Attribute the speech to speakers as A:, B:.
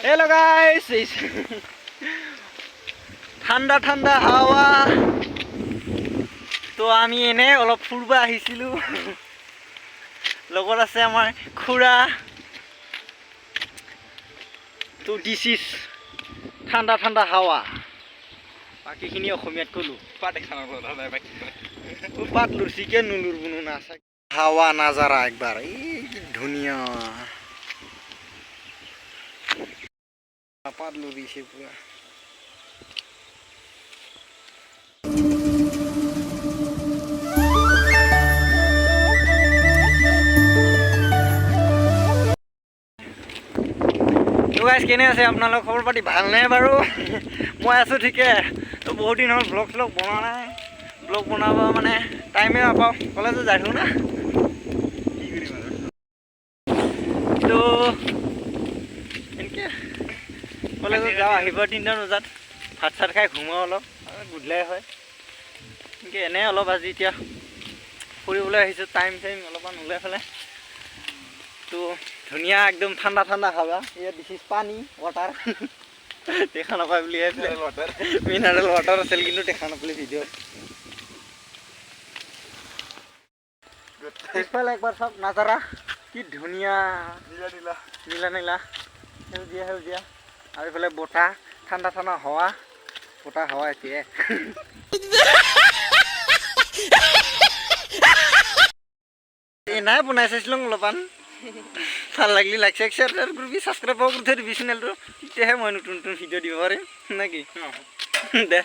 A: Hello guys, ঠাণ্ডা ঠাণ্ডা হাৱা তো আমি এনে অলপ ফুৰবা আহিছিলো লগত আছে আমাৰ খুৰা তো দিস ইজ ঠাণ্ডা ঠাণ্ডা হাৱা বাকিখিনি অসমীয়াত কলো পাত লুরছি কে নুলুর বুনো না হাওয়া নাজারা একবার এই ধুনিয়া পাত লুরিছে পুরা গাইজ কেনে আছে আপোনালোক খবৰ পাতি ভাল নে বাৰু মই আছো ঠিকে তো বহুত দিন হ'ল ব্লগ শ্লগ বনোৱা নাই ব্লগ বনাব মানে টাইমে নাপাওঁ কলেজত যাই থাকোঁ না কি কৰিম আৰু তো এনেকৈ কলেজত যাওঁ আহিব 3টা বজাত ভাত চাত খাই ঘুমাওঁ অলপ গধূলাই হয় এনেকৈ এনে অলপ আজি এতিয়া ফুৰিবলৈ আহিছোঁ টাইম অলপমান ওলাই পেলাই তো ধুনীয়া একদম ঠাণ্ডা ঠাণ্ডা হাৱা ইয়াত দিছ ইজ পানী ৱাটাৰ দেখা নাপায় বুলি মিনাৰেল ৱাটাৰ আছিল কিন্তু দেখা নাপালে ভিডিঅ'ত পিছফালে একবাৰ চাওক নাজাৰা কি ধুনীয়া নীলা নীলা নীলা নীলা সেউজীয়া সেউজীয়া আৰু এইফালে বতাহ ঠাণ্ডা ঠাণ্ডা হাৱা বতাহ হাৱা এতিয়া নাই বনাই চাইছিলোঁ অলপমান ভাল লাগিলে লাইক শ্বেয়াৰ কৰিবি ছাবস্ক্ৰাইব কৰি থৈ দিবি চেনেলটো তেতিয়াহে মই নতুন নতুন ভিডিঅ' দিব পাৰিম নেকি দে